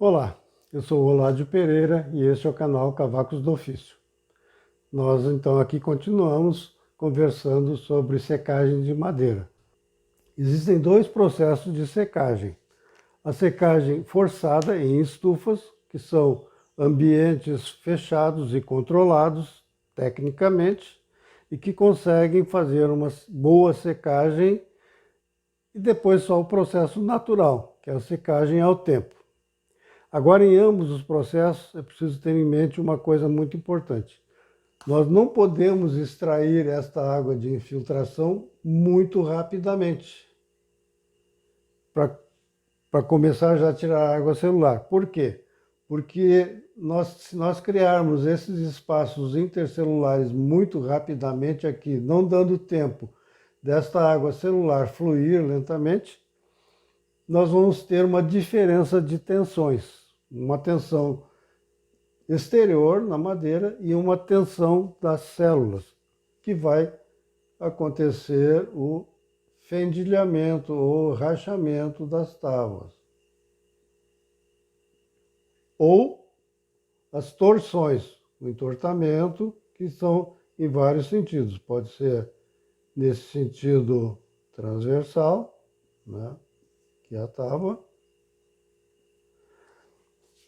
Olá, eu sou o Oládio Pereira e este é o canal Cavacos do Ofício. Nós então aqui continuamos conversando sobre secagem de madeira. Existem dois processos de secagem. A secagem forçada em estufas, que são ambientes fechados e controlados tecnicamente e que conseguem fazer uma boa secagem, e depois só o processo natural, que é a secagem ao tempo. Agora, em ambos os processos, é preciso ter em mente uma coisa muito importante. Nós não podemos extrair esta água de infiltração muito rapidamente, para começar já a tirar a água celular. Por quê? Porque se nós criarmos esses espaços intercelulares muito rapidamente aqui, não dando tempo desta água celular fluir lentamente, nós vamos ter uma diferença de tensões, uma tensão exterior na madeira e uma tensão das células, que vai acontecer o fendilhamento ou rachamento das tábuas. Ou as torções, o entortamento, que são em vários sentidos. Pode ser nesse sentido transversal, né, que é a tábua.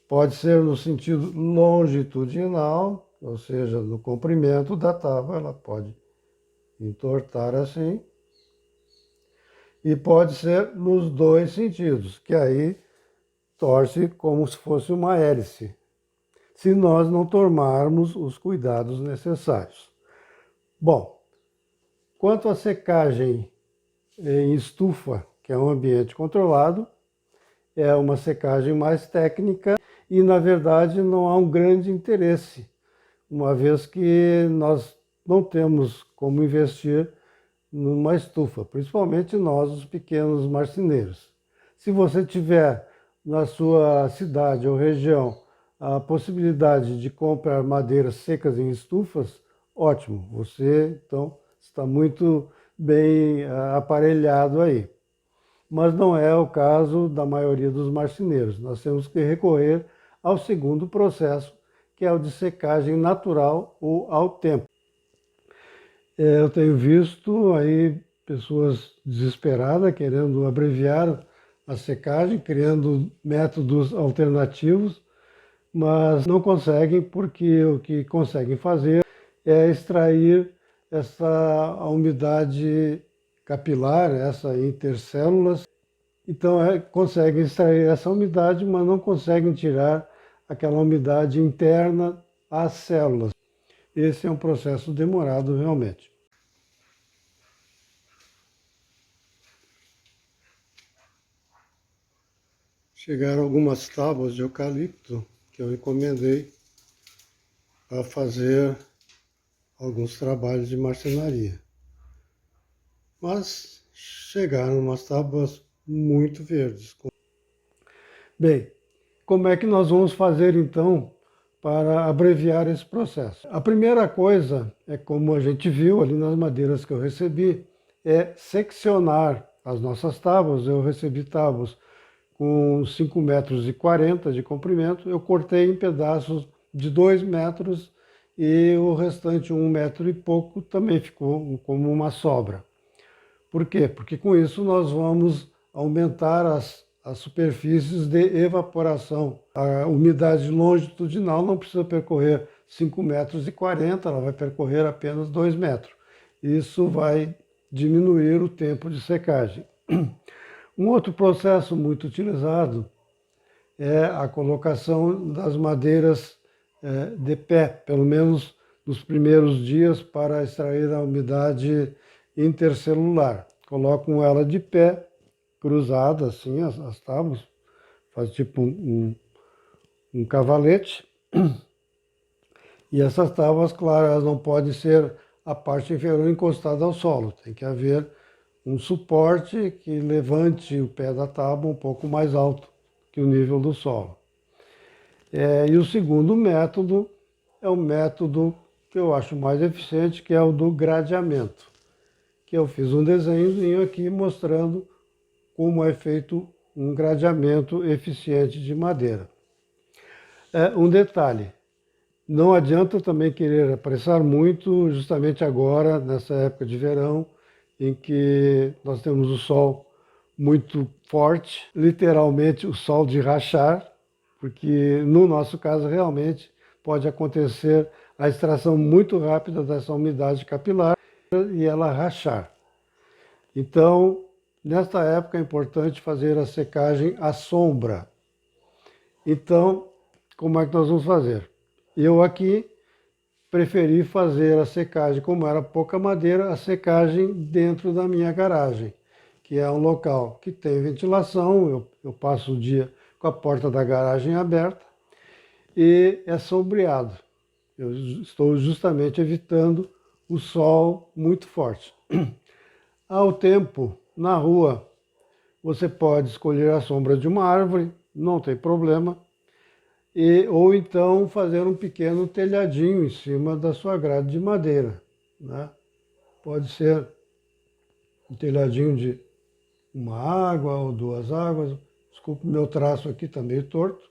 Pode ser no sentido longitudinal, ou seja, no comprimento da tábua, ela pode entortar assim. E pode ser nos dois sentidos, que aí torce como se fosse uma hélice, se nós não tomarmos os cuidados necessários. Bom, quanto à secagem em estufa, que é um ambiente controlado, é uma secagem mais técnica e, na verdade, não há um grande interesse, uma vez que nós não temos como investir numa estufa, principalmente nós, os pequenos marceneiros. Se você tiver na sua cidade ou região a possibilidade de comprar madeiras secas em estufas, ótimo, você então está muito bem aparelhado aí. Mas não é o caso da maioria dos marceneiros. Nós temos que recorrer ao segundo processo, que é o de secagem natural ou ao tempo. Eu tenho visto aí pessoas desesperadas querendo abreviar a secagem, criando métodos alternativos, mas não conseguem, porque o que conseguem fazer é extrair essa umidade capilar, essa intercélulas. Então conseguem extrair essa umidade, mas não conseguem tirar aquela umidade interna às células. Esse é um processo demorado realmente. Chegaram algumas tábuas de eucalipto que eu encomendei para fazer alguns trabalhos de marcenaria. Mas chegaram umas tábuas muito verdes. Bem, como é que nós vamos fazer então para abreviar esse processo? A primeira coisa é, como a gente viu ali nas madeiras que eu recebi, é seccionar as nossas tábuas. Eu recebi tábuas com 5,40 metros de comprimento, eu cortei em pedaços de 2 metros e o restante 1 metro e pouco também ficou como uma sobra. Por quê? Porque com isso nós vamos aumentar as superfícies de evaporação. A umidade longitudinal não precisa percorrer 5,40 metros, ela vai percorrer apenas 2 metros. Isso vai diminuir o tempo de secagem. Um outro processo muito utilizado é a colocação das madeiras de pé, pelo menos nos primeiros dias, para extrair a umidade intercelular. Colocam ela de pé, cruzada assim, as tábuas, faz tipo um cavalete. E essas tábuas, claro, elas não podem ser a parte inferior encostada ao solo, tem que haver um suporte que levante o pé da tábua um pouco mais alto que o nível do solo. E o segundo método é o método que eu acho mais eficiente, que é o do gradeamento, que eu fiz um desenhozinho aqui mostrando como é feito um gradeamento eficiente de madeira. Um detalhe, não adianta também querer apressar muito, justamente agora, nessa época de verão, em que nós temos o sol muito forte, literalmente o sol de rachar, porque no nosso caso realmente pode acontecer a extração muito rápida dessa umidade capilar e ela rachar. Então, nesta época é importante fazer a secagem à sombra. Então, como é que nós vamos fazer? Eu aqui preferi fazer a secagem, como era pouca madeira, a secagem dentro da minha garagem, que é um local que tem ventilação, eu passo o dia com a porta da garagem aberta e é sombreado. Eu estou justamente evitando o sol muito forte. Ao tempo, na rua, você pode escolher a sombra de uma árvore, não tem problema, ou então fazer um pequeno telhadinho em cima da sua grade de madeira, né? Pode ser um telhadinho de uma água ou duas águas. Desculpe, meu traço aqui está meio torto.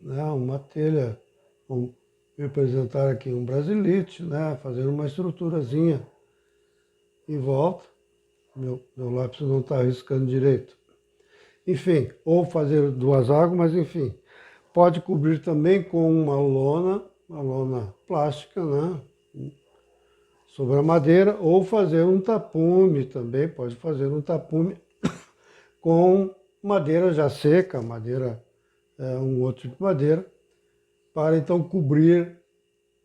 Né? Uma telha, vamos representar aqui um brasilite, né? Fazer uma estruturazinha em volta. Meu lápis não está riscando direito. Enfim, ou fazer duas águas, mas enfim. Pode cobrir também com uma lona plástica, né? Sobre a madeira, ou fazer um tapume também, pode fazer um tapume com madeira já seca, um outro tipo de madeira, para então cobrir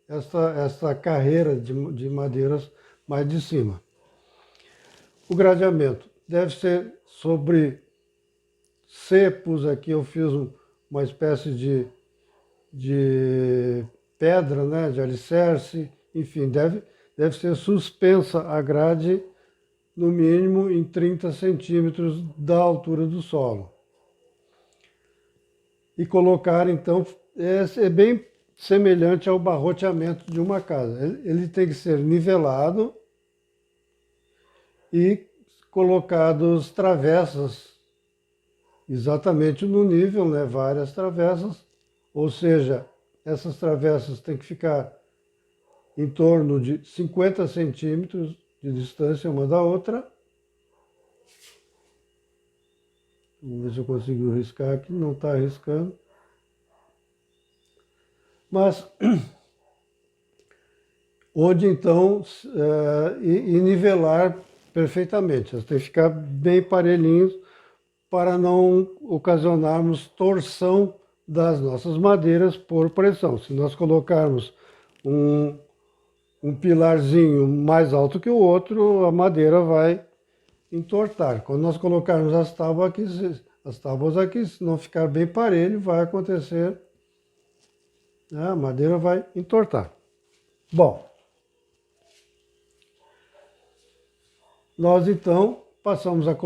essa carreira de madeiras mais de cima. O gradeamento deve ser sobre cepos, aqui eu fiz uma espécie de pedra, né, de alicerce, enfim, deve ser suspensa a grade no mínimo em 30 centímetros da altura do solo. E colocar, então, é bem semelhante ao barroteamento de uma casa. Ele tem que ser nivelado e colocados travessas exatamente no nível, né? Várias travessas, ou seja, essas travessas têm que ficar em torno de 50 centímetros de distância uma da outra. Vamos ver se eu consigo riscar aqui, não está riscando. Mas, onde então, e nivelar perfeitamente. Elas têm que ficar bem parelhinhos para não ocasionarmos torção das nossas madeiras por pressão. Se nós colocarmos um pilarzinho mais alto que o outro, a madeira vai entortar. Quando nós colocarmos as tábuas aqui, se não ficar bem parelho, vai acontecer, né, a madeira vai entortar. Bom, nós então passamos a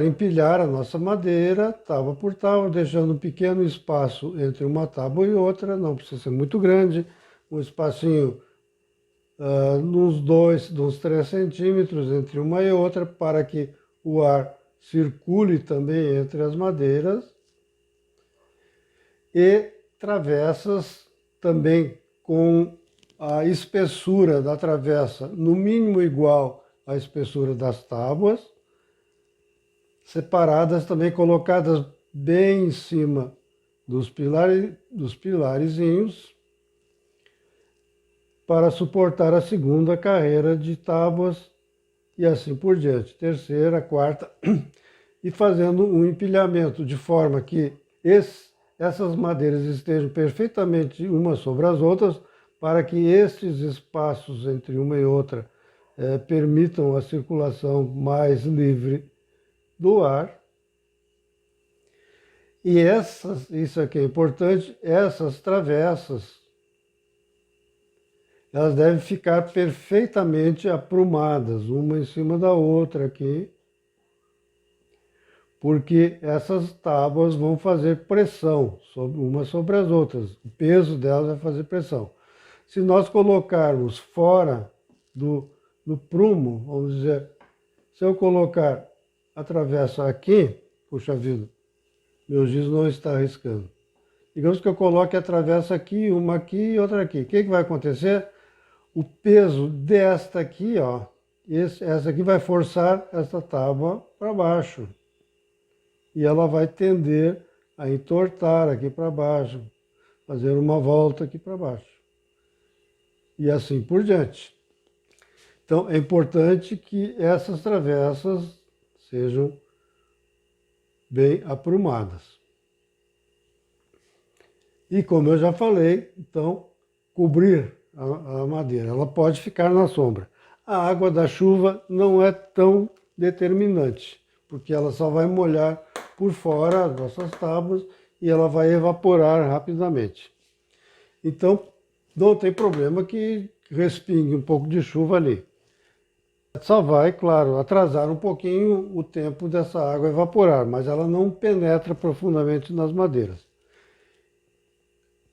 empilhar a nossa madeira, tábua por tábua, deixando um pequeno espaço entre uma tábua e outra, não precisa ser muito grande, um espacinho uns 3 centímetros entre uma e outra, para que o ar circule também entre as madeiras, e travessas também com a espessura da travessa no mínimo igual à espessura das tábuas, separadas também, colocadas bem em cima dos pilarezinhos, para suportar a segunda carreira de tábuas e assim por diante, terceira, quarta, e fazendo um empilhamento de forma que essas madeiras estejam perfeitamente umas sobre as outras, para que esses espaços entre uma e outra permitam a circulação mais livre do ar. E isso aqui é importante, essas travessas, elas devem ficar perfeitamente aprumadas, uma em cima da outra aqui, porque essas tábuas vão fazer pressão umas sobre as outras. O peso delas vai fazer pressão. Se nós colocarmos fora do prumo, vamos dizer, se eu colocar a travessa aqui, puxa vida, Meu giz não está riscando. Digamos que eu coloque a travessa aqui, uma aqui e outra aqui. O que vai acontecer? O peso desta aqui, ó, essa aqui vai forçar essa tábua para baixo. E ela vai tender a entortar aqui para baixo, fazer uma volta aqui para baixo. E assim por diante. Então é importante que essas travessas sejam bem aprumadas. E como eu já falei, então, cobrir a madeira. Ela pode ficar na sombra. A água da chuva não é tão determinante, porque ela só vai molhar por fora as nossas tábuas e ela vai evaporar rapidamente. Então, não tem problema que respingue um pouco de chuva ali. Só vai, claro, atrasar um pouquinho o tempo dessa água evaporar, mas ela não penetra profundamente nas madeiras.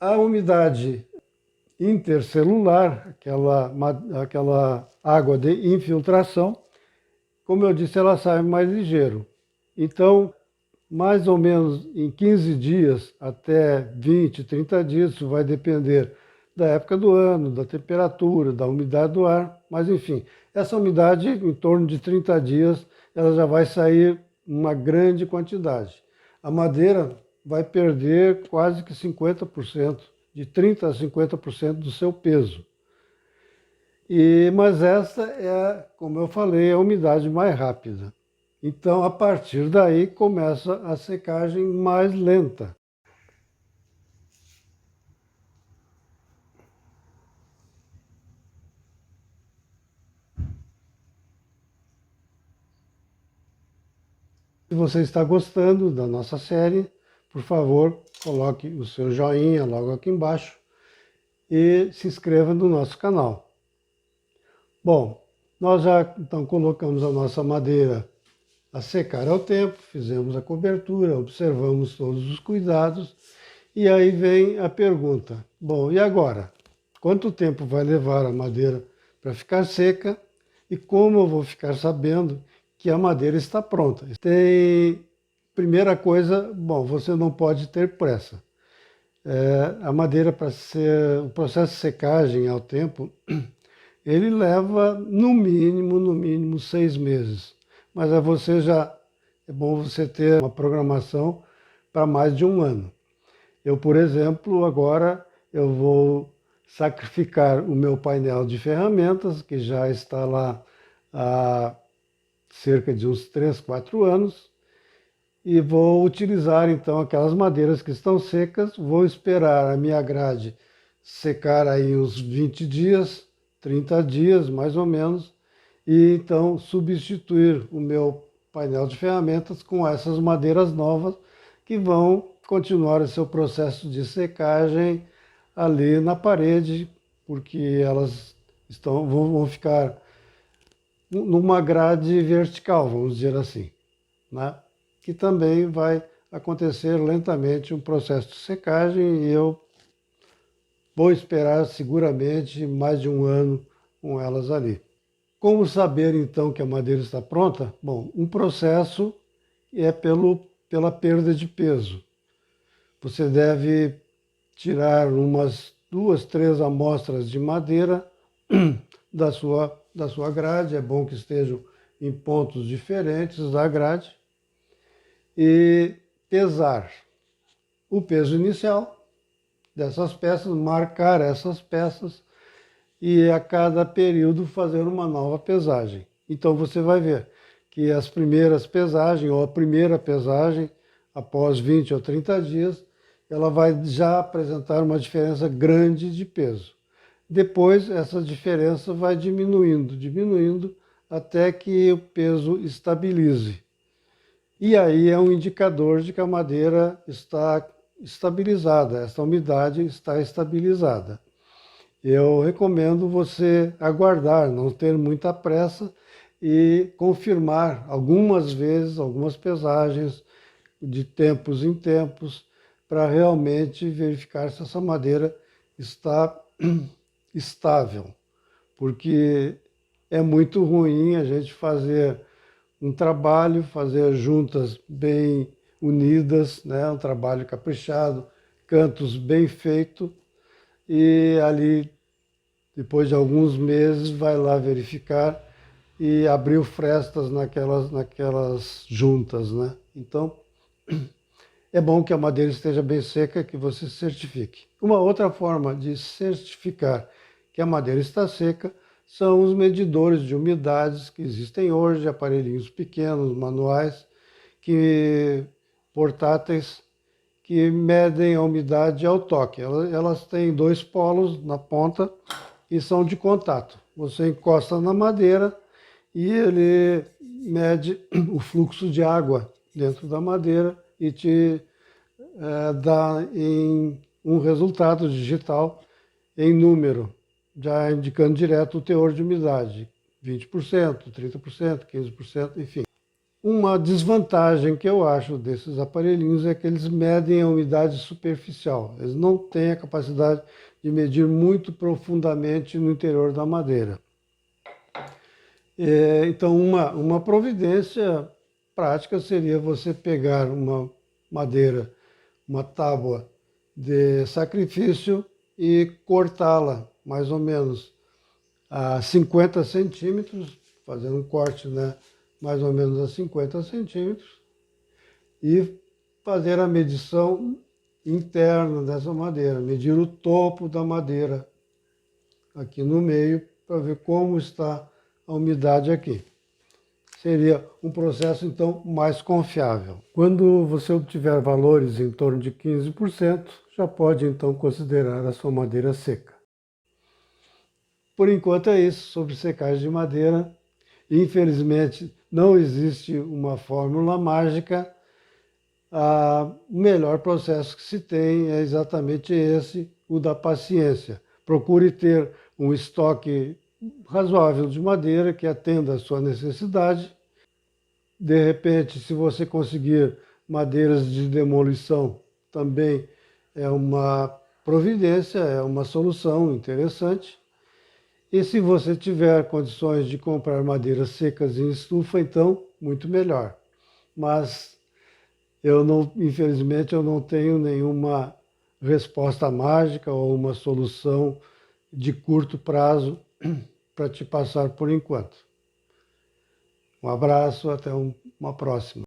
A umidade intercelular, aquela água de infiltração, como eu disse, ela sai mais ligeiro. Então, mais ou menos em 15 dias até 20, 30 dias, isso vai depender da época do ano, da temperatura, da umidade do ar, mas enfim, essa umidade, em torno de 30 dias, ela já vai sair uma grande quantidade. A madeira vai perder quase que 50%, de 30% a 50% do seu peso. Mas essa é, como eu falei, a umidade mais rápida. Então, a partir daí, começa a secagem mais lenta. Se você está gostando da nossa série, por favor, coloque o seu joinha logo aqui embaixo e se inscreva no nosso canal. Bom, nós já então colocamos a nossa madeira a secar ao tempo, fizemos a cobertura, observamos todos os cuidados e aí vem a pergunta: bom, e agora? Quanto tempo vai levar a madeira para ficar seca e como eu vou ficar sabendo que a madeira está pronta? Primeira coisa, bom, você não pode ter pressa. A madeira, para ser o processo de secagem ao tempo, ele leva no mínimo 6 meses. Mas é bom você ter uma programação para mais de um ano. Eu, por exemplo, agora eu vou sacrificar o meu painel de ferramentas, que já está lá há cerca de uns 3, 4 anos, e vou utilizar então aquelas madeiras que estão secas, vou esperar a minha grade secar aí uns 20 dias, 30 dias mais ou menos, e então substituir o meu painel de ferramentas com essas madeiras novas que vão continuar o seu processo de secagem ali na parede, porque elas vão ficar numa grade vertical, vamos dizer assim, né? Que também vai acontecer lentamente um processo de secagem e eu vou esperar seguramente mais de um ano com elas ali. Como saber então que a madeira está pronta? Bom, um processo é pela perda de peso. Você deve tirar umas 2, 3 amostras de madeira da sua grade, é bom que estejam em pontos diferentes da grade, e pesar o peso inicial dessas peças, marcar essas peças e a cada período fazer uma nova pesagem. Então você vai ver que as primeiras pesagens, ou a primeira pesagem, após 20 ou 30 dias, ela vai já apresentar uma diferença grande de peso. Depois essa diferença vai diminuindo, até que o peso estabilize. E aí é um indicador de que a madeira está estabilizada, essa umidade está estabilizada. Eu recomendo você aguardar, não ter muita pressa e confirmar algumas vezes, algumas pesagens de tempos em tempos, para realmente verificar se essa madeira está estável. Porque é muito ruim a gente fazer um trabalho, fazer juntas bem unidas, né? Um trabalho caprichado, cantos bem feitos, e ali, depois de alguns meses, vai lá verificar e abriu frestas naquelas juntas, né? Então, é bom que a madeira esteja bem seca, que você certifique. Uma outra forma de certificar que a madeira está seca são os medidores de umidades que existem hoje, aparelhinhos pequenos, manuais, portáteis, que medem a umidade ao toque. Elas têm dois polos na ponta e são de contato. Você encosta na madeira e ele mede o fluxo de água dentro da madeira e te dá em um resultado digital em número, já indicando direto o teor de umidade, 20%, 30%, 15%, enfim. Uma desvantagem que eu acho desses aparelhinhos é que eles medem a umidade superficial. Eles não têm a capacidade de medir muito profundamente no interior da madeira. Então, uma providência prática seria você pegar uma madeira, uma tábua de sacrifício e cortá-la mais ou menos a 50 centímetros, fazendo um corte, né, mais ou menos a 50 centímetros, e fazer a medição interna dessa madeira, medir o topo da madeira aqui no meio, para ver como está a umidade aqui. Seria um processo, então, mais confiável. Quando você obtiver valores em torno de 15%, já pode, então, considerar a sua madeira seca. Por enquanto é isso sobre secagem de madeira. Infelizmente, não existe uma fórmula mágica. O melhor processo que se tem é exatamente esse, o da paciência. Procure ter um estoque razoável de madeira que atenda à sua necessidade. De repente, se você conseguir madeiras de demolição, também é uma providência, é uma solução interessante. E se você tiver condições de comprar madeiras secas em estufa, então, muito melhor. Mas infelizmente, eu não tenho nenhuma resposta mágica ou uma solução de curto prazo para te passar por enquanto. Um abraço, até uma próxima.